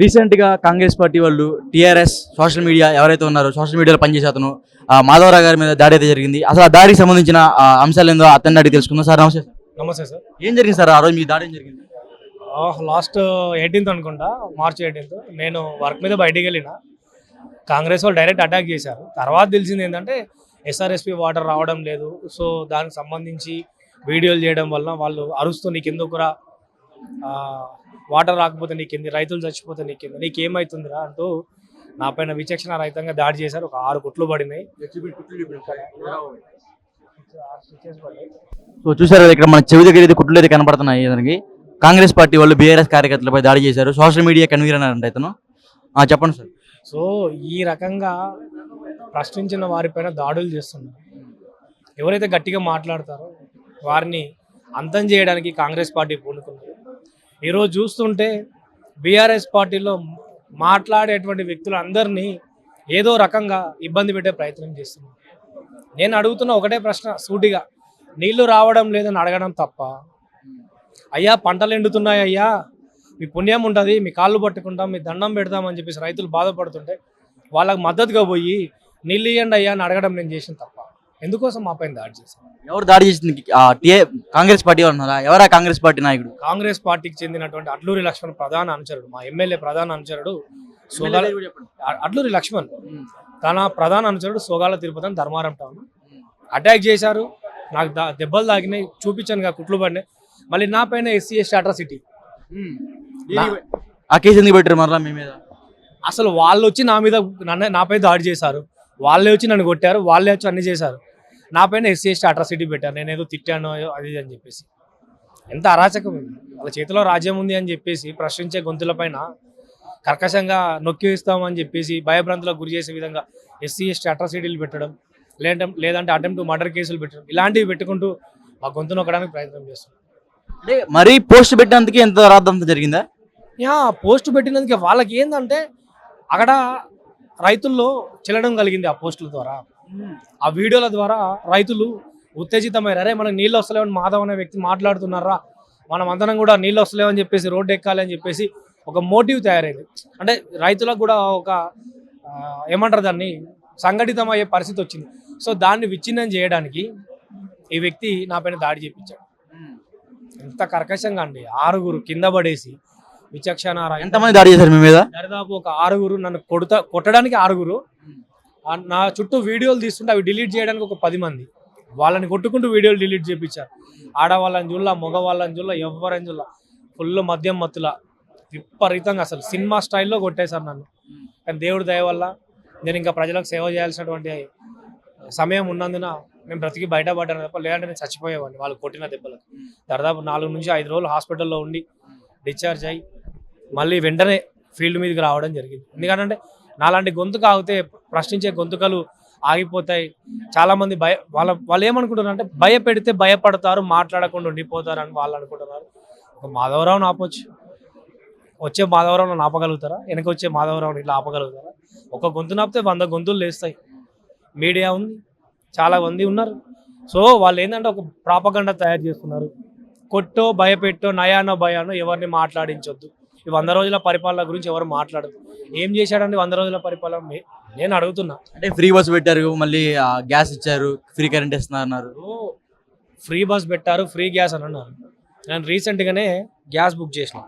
రీసెంట్గా కాంగ్రెస్ పార్టీ వాళ్ళు TRS social media ఎవరైతే ఉన్నారో సోషల్ మీడియాలో పనిచేసే అతను మాధవరావు గారి మీద దాడి అయితే జరిగింది. అసలు ఆ దాడికి సంబంధించిన అంశాలు ఏందో అతన్ని అడిగి తెలుసుకుందాం. సార్ నమస్తే. నమస్తే సార్. ఏం జరిగింది సార్ ఆ రోజు మీ దాడి ఏం జరిగింది? లాస్ట్ 18th అనుకుంటా, మార్చ్ 18th నేను వర్క్ మీద బయటికి వెళ్ళిన. కాంగ్రెస్ వాళ్ళు డైరెక్ట్ అటాక్ చేశారు. తర్వాత తెలిసింది ఏంటంటే ఎస్ఆర్ఎస్పి వాటర్ రావడం లేదు, సో దానికి సంబంధించి వీడియోలు చేయడం వల్ల వాళ్ళు అరుస్తూ నీకెందుకురా, వాటర్ రాకపోతే నీకెంది, రైతులు చచ్చిపోతే నీకెంది, నీకేమవుతుందిరా అంటూ నా పైన విచక్షణ రహితంగా దాడి చేశారు. ఒక 6 కుట్లు పడినాయి. సో చూసారు కదా, ఇక్కడ మన చెవి దగ్గర అయితే కుట్లు అయితే కనపడుతున్నాయి. దానికి కాంగ్రెస్ పార్టీ వాళ్ళు బీఆర్ఎస్ కార్యకర్తలపై దాడి చేశారు. సోషల్ మీడియా కన్వీనర్ అంటే ఇతను. చెప్పండి సార్. సో ఈ రకంగా ప్రశ్నించిన వారిపైన దాడులు చేస్తున్నారు. ఎవరైతే గట్టిగా మాట్లాడతారో వారిని అంతం చేయడానికి కాంగ్రెస్ పార్టీ పూనుకున్నారు. ఈరోజు చూస్తుంటే బీఆర్ఎస్ పార్టీలో మాట్లాడేటువంటి వ్యక్తులందరినీ ఏదో రకంగా ఇబ్బంది పెట్టే ప్రయత్నం చేస్తున్నారు. నేను అడుగుతున్న ఒకటే ప్రశ్న సూటిగా, నీళ్లు రావడం లేదని అడగడం తప్ప? అయ్యా పంటలు ఎండుతున్నాయి, అయ్యా మీ పుణ్యం ఉంటుంది, మీ కాళ్ళు పట్టుకుంటాం, మీ దండం పెడతామని చెప్పేసి రైతులు బాధపడుతుంటే వాళ్ళకి మద్దతుగా పోయి నీళ్ళు ఇవ్వండి అయ్యా అని అడగడం నేను చేసిన తప్ప. ఎందుకోసం మా పైన దాడి చేశాను? ఎవరు దాడి చేసింది? కాంగ్రెస్ పార్టీ వాళ్ళు ఉన్నారా? ఎవరా కాంగ్రెస్ పార్టీ నాయకుడు? కాంగ్రెస్ పార్టీకి చెందినటువంటి అడ్లూరి లక్ష్మణ్ ప్రధాన అనుచరుడు, మా ఎమ్మెల్యే ప్రధాన అనుచరుడు అడ్లూరి లక్ష్మణ్. తన ప్రధాన అనుచరుడు సోగాల తిరుపతి ధర్మారం టౌన్ అటాక్ చేశారు. నాకు దెబ్బలు తాగినాయి, చూపించాను, కుట్లు పడినాయి. మళ్ళీ నా పైన SC/ST అట్రాసిటీ ఆ కేసు ఎందుకు పెట్టారు మరలా మీ మీద? అసలు వాళ్ళు వచ్చి నా మీద నాపై దాడి చేశారు, వాళ్ళే వచ్చి నన్ను కొట్టారు, వాళ్ళే వచ్చి అన్ని చేశారు. నా పైన SC/ST అట్రాసిటీ పెట్టారు. నేనేదో తిట్టాను అది అని చెప్పేసి. ఎంత అరాచకం! వాళ్ళ చేతిలో రాజ్యం ఉంది అని చెప్పేసి ప్రశ్నించే గొంతుల పైన కర్కశంగా నొక్కి ఇస్తామని చెప్పేసి భయభ్రాంతులకు గురి చేసే విధంగా SC/ST అట్రాసిటీలు పెట్టడం, లేదంటే అటెంప్ట్ మర్డర్ కేసులు పెట్టడం, ఇలాంటివి పెట్టుకుంటూ మా గొంతు నొక్కడానికి ప్రయత్నం చేస్తున్నాం. అంటే మరీ పోస్ట్ పెట్టినందుకు ఎంత రాద్దంతా జరిగిందా? పోస్ట్ పెట్టినందుకే వాళ్ళకి ఏంటంటే అక్కడ రైతుల్లో చెల్లడం కలిగింది. ఆ పోస్టుల ద్వారా, ఆ వీడియోల ద్వారా రైతులు ఉత్తేజితమయ్యారు. అరే మనకు నీళ్ళు వస్తలేవని మాధవ్ అనే వ్యక్తి మాట్లాడుతున్నారా, మనం అందరం కూడా నీళ్ళు వస్తలేవని చెప్పేసి రోడ్డు ఎక్కాలి అని చెప్పేసి ఒక మోటివ్ తయారైంది. అంటే రైతులకు కూడా ఒక ఏమంటారు దాన్ని, సంఘటితమయ్యే పరిస్థితి వచ్చింది. సో దాన్ని విచ్ఛిన్నం చేయడానికి ఈ వ్యక్తి నా పైన దాడి చేయించాడు. ఎంత కర్కశంగా అండి! 6 కింద పడేసి విచక్షణ. ఎంతమంది దాడి చేశారు మీ మీద? దాదాపు ఒక 6 నన్ను కొట్టడానికి 6. నా చుట్టూ వీడియోలు తీస్తుంటే అవి డిలీట్ చేయడానికి ఒక 10 మంది. వాళ్ళని కొట్టుకుంటూ వీడియోలు డిలీట్ చేయించారు. ఆడవాళ్ళని చూడాల, మగవాళ్ళని చూడాల, ఎవరని చూడాల, ఫుల్ మద్యం మత్తుల విపరీతంగా అసలు సినిమా స్టైల్లో కొట్టేశారు నన్ను. కానీ దేవుడి దయ వల్ల నేను ఇంకా ప్రజలకు సేవ చేయాల్సినటువంటి సమయం ఉన్నందున నేను బ్రతికి బయటపడ్డాను తప్ప, లేదంటే నేను చచ్చిపోయేవాడిని వాళ్ళు కొట్టిన దెబ్బలకు. దాదాపు 4 నుంచి 5 రోజులు హాస్పిటల్లో ఉండి డిశ్చార్జ్ అయ్యి మళ్ళీ వెంటనే ఫీల్డ్ మీదకి రావడం జరిగింది. ఎందుకంటే నాలాంటి గొంతుకు ఆగితే ప్రశ్నించే గొంతుకలు ఆగిపోతాయి. చాలామంది వాళ్ళు ఏమనుకుంటున్నారు అంటే భయపెడితే భయపడతారు, మాట్లాడకుండా ఉండిపోతారు అని వాళ్ళు అనుకుంటున్నారు. ఒక మాధవరావుని ఆపొచ్చు, వచ్చే మాధవరావుని ఆపగలుగుతారా? వెనక వచ్చే మాధవరావుని ఇట్లా ఆపగలుగుతారా? ఒక గొంతు నాపితే 100 గొంతులు లేస్తాయి. మీడియా ఉంది, చాలా మంది ఉన్నారు. సో వాళ్ళు ఏంటంటే ఒక ప్రాపగండా తయారు చేస్తున్నారు. కొట్టో భయపెట్టో నయానో భయానో ఎవరిని మాట్లాడించొద్దు. ఈ 100 రోజుల పరిపాలన గురించి ఎవరు మాట్లాడదు. ఏం చేశాడండి 100 రోజుల పరిపాలన నేను అడుగుతున్నా. అంటే ఫ్రీ బస్ పెట్టారు, మళ్ళీ గ్యాస్ ఇచ్చారు, ఫ్రీ కరెంట్ ఇస్తున్నారు. ఫ్రీ బస్ పెట్టారు, ఫ్రీ గ్యాస్ అని అన్నారు. నేను రీసెంట్గానే గ్యాస్ బుక్ చేసిన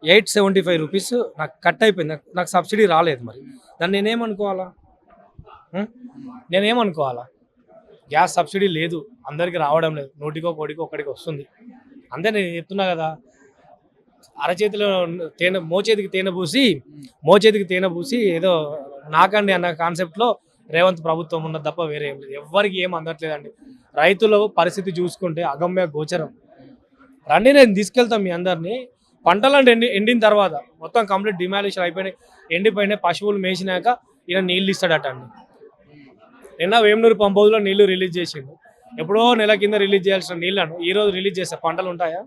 875 రూపీస్ నాకు కట్ అయిపోయింది. నాకు సబ్సిడీ రాలేదు. మరి దాన్ని నేనేమనుకోవాలా? గ్యాస్ సబ్సిడీ లేదు, అందరికీ రావడం లేదు, నోటికో కోడికో ఒక్కడికి వస్తుంది. అంతే నేను చెప్తున్నా కదా. అరచేతిలో మోచేతికి తేనె పూసి ఏదో నాకండి అన్న కాన్సెప్ట్లో రేవంత్ ప్రభుత్వం ఉన్నది తప్ప వేరే ఏం లేదు. ఎవ్వరికి ఏం అందట్లేదండి. రైతుల పరిస్థితి చూసుకుంటే అగమ్య గోచరం. రండి, నేను తీసుకెళ్తాం మీ అందరినీ. పంటలు ఎండిన తర్వాత మొత్తం కంప్లీట్ డిమాలిషన్ అయిపోయినాయి, ఎండిపోయినాయి, పశువులు మేసినాక ఈయన నీళ్ళు ఇస్తాడట అండి. నిన్న వేమనూరు పంపోదులో నీళ్లు రిలీజ్ చేసిండు. ఎప్పుడో నెల కింద రిలీజ్ చేయాల్సిన నీళ్లను ఈరోజు రిలీజ్ చేస్తే పంటలు ఉంటాయా?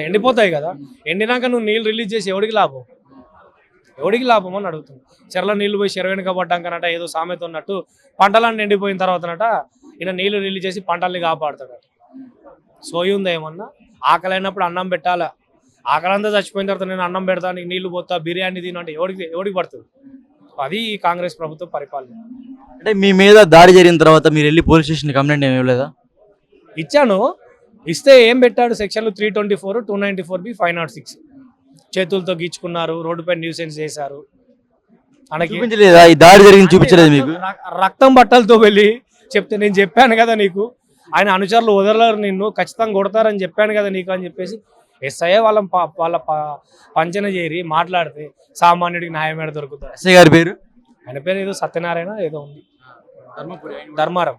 ఎండిపోతాయి కదా. ఎండినాక నువ్వు నీళ్ళు రిలీజ్ చేసి ఎవడికి లాభం అని అడుగుతుంది. చెరల నీళ్లు పోయి చెరువు వెనుక పడ్డాకనట ఏదో సామెత ఉన్నట్టు పంటలన్నీ ఎండిపోయిన తర్వాతనట ఈయన నీళ్లు రిలీజ్ చేసి పంటల్ని కాపాడుతాడట. సోయి ఉందా ఏమన్నా? ఆకలైనప్పుడు అన్నం పెట్టాలా, ఆకలంతా చచ్చిపోయిన తర్వాత నేను అన్నం పెడతా, నీకు నీళ్లు పోతా, బిర్యానీ తిను అంటే ఎవడికి పడుతుంది? అది కాంగ్రెస్ ప్రభుత్వం పరిపాలన. అంటే మీ మీద దాడి జరిగిన తర్వాత మీరు వెళ్ళి పోలీస్ స్టేషన్ కంప్లైంట్ ఏమి ఇవ్వలేదా? ఇచ్చాను. ఇస్తే ఏం పెట్టాడు, సెక్షన్లు 324, 294B, 506 చేతులతో గీచుకున్నారు, రోడ్డుపై న్యూసెన్స్ చేశారు. మనకి చూపించలేదా? ఈ దాడి జరిగింది చూపించలేదు మీకు? రక్తం బట్టలతో వెళ్ళి చెప్తే, నేను చెప్పాను కదా నీకు, ఆయన అనుచరులు వదలరు, నిన్ను ఖచ్చితంగా కొడతారని చెప్పాను కదా నీకు అని చెప్పేసి ఎస్ఐ వాళ్ళ పంచన చేరి మాట్లాడితే సామాన్యుడికి న్యాయం ఏడ దొరుకుతుంది? ఎస్ఐ గారి పేరు? ఆయన పేరు ఏదో సత్యనారాయణ ఏదో ఉంది, ధర్మారం.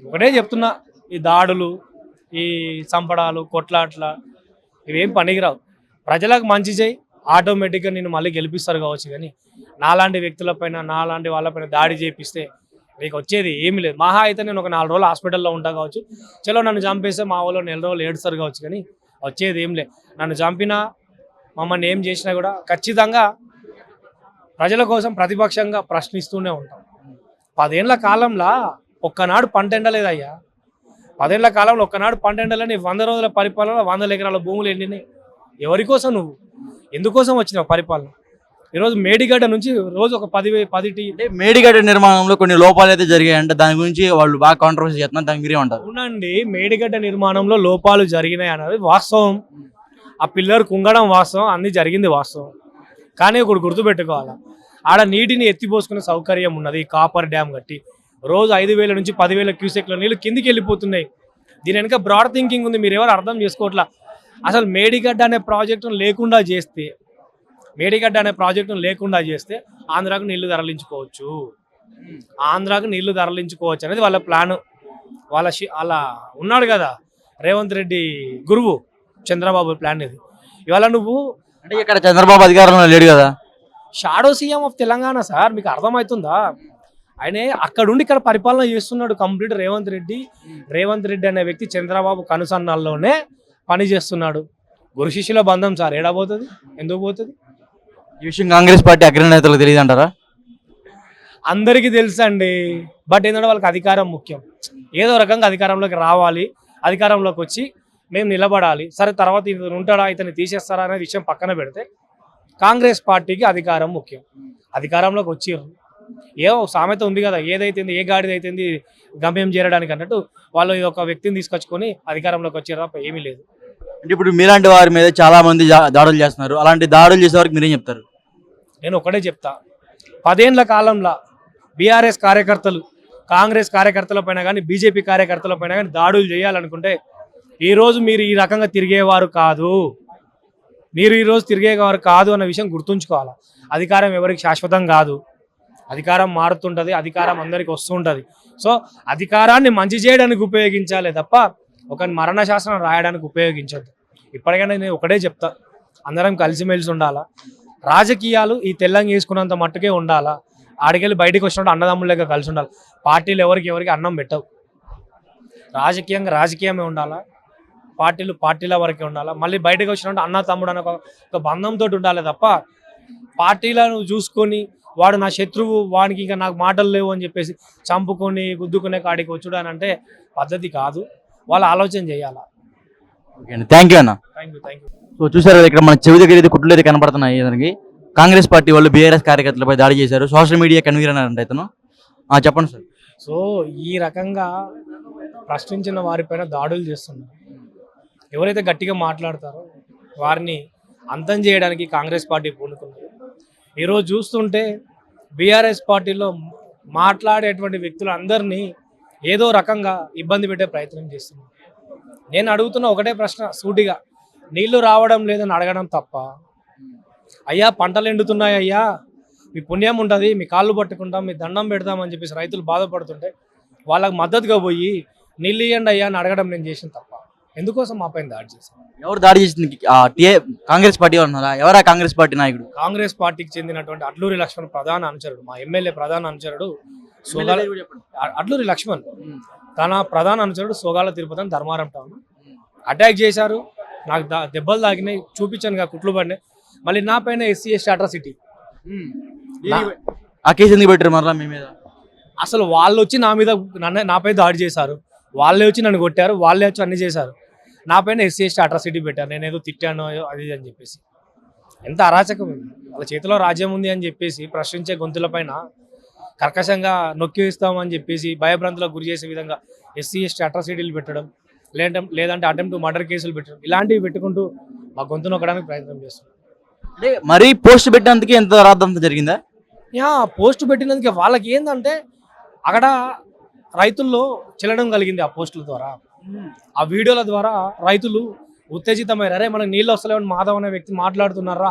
ఒకటే చెప్తున్నా, ఈ దాడులు, ఈ చంపడాలు, కొట్లాట్ల ఇవేం పనికిరావు. ప్రజలకు మంచి చేయి, ఆటోమేటిక్గా నేను మళ్ళీ గెలిపిస్తారు కావచ్చు. కానీ నాలాంటి వ్యక్తులపైన, నాలాంటి వాళ్ళపైన దాడి చేపిస్తే నీకు వచ్చేది ఏమీ లేదు. మహా అయితే నేను ఒక 4 రోజులు హాస్పిటల్లో ఉంటా కావచ్చు, చలో నన్ను చంపేస్తే మా వాళ్ళు 4 రోజులు ఏడుస్తారు కావచ్చు, కానీ వచ్చేది ఏం లేదు. నన్ను చంపినా, మమ్మల్ని ఏం చేసినా కూడా ఖచ్చితంగా ప్రజల కోసం ప్రతిపక్షంగా ప్రశ్నిస్తూనే ఉంటాం. 10 ఏళ్ల కాలంలో ఒక్కనాడు పంట ఎండలేదయ్యా. 10 ఏళ్ల కాలంలో ఒక్కనాడు పంట ఎండలేని 100 రోజుల పరిపాలన 100 ఎకరాల భూములు ఎండినాయి. ఎవరి కోసం? నువ్వు ఎందుకోసం వచ్చినావు పరిపాలన? ఈరోజు మేడిగడ్డ నుంచి రోజు ఒక 10 అంటే మేడిగడ్డ నిర్మాణంలో కొన్ని లోపాలు అయితే జరిగాయంటే దాని గురించి వాళ్ళు బాగా కాంట్రవర్సీ చేస్తున్నారు. దానికి మీరే ఉంటారు? అవునండి, మేడిగడ్డ నిర్మాణంలో లోపాలు జరిగినాయి అన్నది వాస్తవం. ఆ పిల్లర్ కుంగడం వాస్తవం, అన్ని జరిగింది వాస్తవం. కానీ ఒకటి గుర్తుపెట్టుకోవాలా, ఆడ నీటిని ఎత్తిపోసుకునే సౌకర్యం ఉన్నది. కాపర్ డ్యామ్ కట్టి రోజు 5,000 నుంచి 10,000 క్యూసెక్ల నీళ్ళు కిందికి వెళ్ళిపోతున్నాయి. దీని వెనక బ్రాడ్ థింకింగ్ ఉంది, మీరు ఎవరు అర్థం చేసుకోవట్లా. అసలు మేడిగడ్డ అనే ప్రాజెక్టును లేకుండా చేస్తే ఆంధ్రాకు నీళ్లు తరలించుకోవచ్చు అనేది వాళ్ళ ప్లాన్. అలా ఉన్నాడు కదా రేవంత్ రెడ్డి గురువు చంద్రబాబు ప్లాన్ ఇది. ఇవాళ నువ్వు అంటే ఇక్కడ చంద్రబాబు అధికారంలో లేడు కదా, shadow CM of Telangana sir, మీకు అర్థమవుతుందా? ఆయన అక్కడుండి ఇక్కడ పరిపాలన చేస్తున్నాడు కంప్లీట్. రేవంత్ రెడ్డి అనే వ్యక్తి చంద్రబాబు కనుసన్నాల్లోనే పని చేస్తున్నాడు. గురు శిష్యుల బంధం సార్, ఏడా పోతుంది? ఎందుకు పోతుంది? ఈ విషయం కాంగ్రెస్ పార్టీ అగ్రనేతలకు తెలియదు అంటారా? అందరికీ తెలుసండి, బట్ ఏంటంటే వాళ్ళకి అధికారం ముఖ్యం. ఏదో రకంగా అధికారంలోకి రావాలి, అధికారంలోకి వచ్చి మేము నిలబడాలి. సరే, తర్వాత ఇతను ఉంటాడా, ఇతన్ని తీసేస్తారా అనే విషయం పక్కన పెడితే కాంగ్రెస్ పార్టీకి అధికారం ముఖ్యం. అధికారంలోకి వచ్చిర్రు, ఏదో సామెత ఉంది కదా, ఏదైతుంది ఏ గాడిద అయితుంది గమ్యం చేరడానికి అన్నట్టు వాళ్ళు ఒక వ్యక్తిని తీసుకొచ్చుకొని అధికారంలోకి వచ్చారు తప్ప ఏమీ లేదు. అంటే ఇప్పుడు మీలాంటి వారి మీద చాలా మంది దాడులు చేస్తున్నారు. అలాంటి దాడులు చేసే వారికి మీరేం చెప్తారు? నేను ఒకటే చెప్తా, 10 ఏళ్ల కాలంలో బీఆర్ఎస్ కార్యకర్తలు కాంగ్రెస్ కార్యకర్తల పైన కానీ బీజేపీ కార్యకర్తల పైన కానీ దాడులు చేయాలనుకుంటే ఈరోజు మీరు ఈ రకంగా తిరిగేవారు కాదు. అన్న విషయం గుర్తుంచుకోవాలి. అధికారం ఎవరికి శాశ్వతం కాదు, అధికారం మారుతుంటుంది, అధికారం అందరికి వస్తుంటుంది. సో అధికారాన్ని మంచి చేయడానికి ఉపయోగించాలి తప్ప ఒక మరణ శాసనం రాయడానికి ఉపయోగించద్దు. ఇప్పటికైనా నేను ఒకటే చెప్తా, అందరం కలిసిమెలిసి ఉండాలా. రాజకీయాలు ఈ తెల్లంగా వేసుకున్నంత మట్టుకే ఉండాలా. ఆడికెళ్ళి బయటకు వచ్చినప్పుడు అన్నదమ్ములేక కలిసి ఉండాలి. పార్టీలు ఎవరికి అన్నం పెట్టవు. రాజకీయమే ఉండాలా, పార్టీల వరకే ఉండాలా. మళ్ళీ బయటకు వచ్చినప్పుడు అన్న తమ్ముడు అనే ఒక బంధంతో ఉండాలి తప్ప పార్టీలను చూసుకొని వాడు నా శత్రువు, వానికి ఇంకా నాకు మాటలు లేవు అని చెప్పేసి చంపుకొని గుద్దుకునే కాడికి వచ్చుడు అని అంటే పద్ధతి కాదు. వాళ్ళు ఆలోచన చేయాలా. థ్యాంక్ యూ అన్న. Thank you. సో చూసారు ఇక్కడ మన చెవి దగ్గర అయితే కుట్లు అయితే కనపడుతున్నాయి. దానికి కాంగ్రెస్ పార్టీ వాళ్ళు బీఆర్ఎస్ కార్యకర్తలపై దాడి చేశారు. సోషల్ మీడియా కన్వీనర్ అన్నారంట ఇతను. చెప్పండి సార్. సో ఈ రకంగా ప్రశ్నించిన వారిపైన దాడులు చేస్తున్నారు. ఎవరైతే గట్టిగా మాట్లాడతారో వారిని అంతం చేయడానికి కాంగ్రెస్ పార్టీ పూనుకుంది. ఈరోజు చూస్తుంటే బీఆర్ఎస్ పార్టీలో మాట్లాడేటువంటి వ్యక్తులు అందరినీ ఏదో రకంగా ఇబ్బంది పెట్టే ప్రయత్నం చేస్తున్నారు. నేను అడుగుతున్న ఒకటే ప్రశ్న సూటిగా, నీళ్లు రావడం లేదని అడగడం తప్ప? అయ్యా పంటలు ఎండుతున్నాయి అయ్యా, మీ పుణ్యం ఉంటుంది, మీ కాళ్ళు పట్టుకుంటాం, మీ దండం పెడతామని చెప్పేసి రైతులు బాధపడుతుంటే వాళ్ళకి మద్దతుగా పోయి నీళ్ళు ఇవ్వండి అయ్యా అని అడగడం నేను చేసిన తప్ప? ఎందుకోసం మా పైన దాడి చేశాను? ఎవరు దాడి చేసింది? కాంగ్రెస్ పార్టీ ఉన్నారా? ఎవరా కాంగ్రెస్ పార్టీ నాయకుడు? కాంగ్రెస్ పార్టీకి చెందినటువంటి అడ్లూరి లక్ష్మణ్ ప్రధాన అనుచరుడు, మా ఎమ్మెల్యే ప్రధాన అనుచరుడు అడ్లూరి లక్ష్మణ్. తన ప్రధాన అనుచరుడు సోగాల తిరుపతి అని ధర్మారం టౌన్ అటాక్ చేశారు. నాకు దెబ్బలు తాగినాయి, చూపించాను కుట్లు పడినాయి. మళ్ళీ నా పైన SC/ST అట్రాసిటీ ఆ కేసు ఎందుకు పెట్టారు మరలా మీ మీద? అసలు వాళ్ళు వచ్చి నాపై దాడి చేశారు, వాళ్ళే వచ్చి నన్ను కొట్టారు, వాళ్ళే వచ్చి అన్ని చేశారు. నా పైన ఎస్సీ ఎస్టీ అట్రాసిటీ పెట్టారు, నేను ఏదో తిట్టాను అది ఇది అని చెప్పేసి. ఎంత అరాచకం ఇది. వాళ్ళ చేతిలో రాజ్యం ఉంది అని చెప్పేసి ప్రశ్నించే గొంతుల పైన కర్కశంగా నొక్కి వేస్తామని చెప్పేసి భయభ్రాంతులకు గురి చేసే విధంగా ఎస్సీ ఎస్టీ అట్రాసిటీలు పెట్టడం, లేదంటే అటెంప్ట్ మర్డర్ కేసులు పెట్టడం, ఇలాంటివి పెట్టుకుంటూ మా గొంతు నొక్కడానికి ప్రయత్నం చేస్తున్నాం. అంటే మరీ పోస్ట్ పెట్టినందుకే ఎంత రాద్దంతా జరిగిందా? పోస్ట్ పెట్టినందుకే వాళ్ళకి ఏంటంటే అక్కడ రైతుల్లో చెల్లడం కలిగింది. ఆ పోస్టుల ద్వారా, ఆ వీడియోల ద్వారా రైతులు ఉత్తేజితమయ్యారు. అరే మనకు నీళ్ళు వస్తలేవని మాధవ్ అనే వ్యక్తి మాట్లాడుతున్నారా,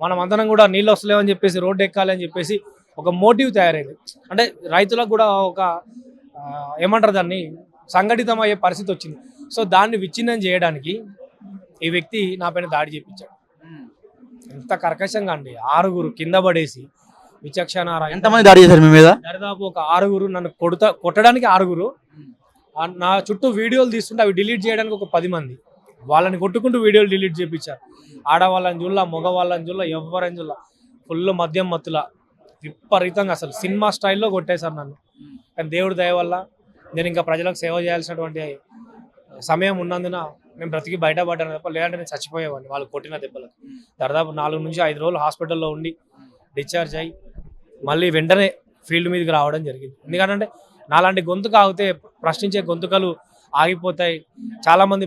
మనం అందరం కూడా నీళ్ళు వస్తలేవని చెప్పేసి రోడ్డు ఎక్కాలి అని చెప్పేసి ఒక మోటివ్ తయారైంది. అంటే రైతులకు కూడా ఒక ఏమంటారు దాన్ని, సంఘటితం అయ్యే పరిస్థితి వచ్చింది. సో దాన్ని విచ్ఛిన్నం చేయడానికి ఈ వ్యక్తి నా పైన దాడి చేయించాడు. ఎంత కర్కశంగా అండి, 6 కింద పడేసి విచక్షణ. ఎంతమంది దాడి చేశారు మీ మీద? దరిదాపు ఒక 6 నన్ను కొట్టడానికి 6. నా చుట్టూ వీడియోలు తీస్తుంటే అవి డిలీట్ చేయడానికి ఒక 10 మంది. వాళ్ళని కొట్టుకుంటూ వీడియోలు డిలీట్ చేయించారు. ఆడవాళ్ళని చూడాల, మగవాళ్ళని చూడాల, ఎవరైనా చూడాల, ఫుల్ మద్యం మత్తుల విపరీతంగా అసలు సినిమా స్టైల్లో కొట్టేశారు నన్ను. కానీ దేవుడి దయ వల్ల నేను ఇంకా ప్రజలకు సేవ చేయాల్సినటువంటి సమయం ఉన్నందున నేను బ్రతికి బయటపడ్డాను తప్ప, లేదంటే నేను చచ్చిపోయేవాడిని వాళ్ళు కొట్టిన దెబ్బలకు. దాదాపు 4 నుంచి 5 రోజులు హాస్పిటల్లో ఉండి డిశ్చార్జ్ అయ్యి మళ్ళీ వెంటనే ఫీల్డ్ మీదకి రావడం జరిగింది. ఎందుకంటే నాలాంటి గొంతుకు ఆగితే ప్రశ్నించే గొంతుకలు ఆగిపోతాయి. చాలామంది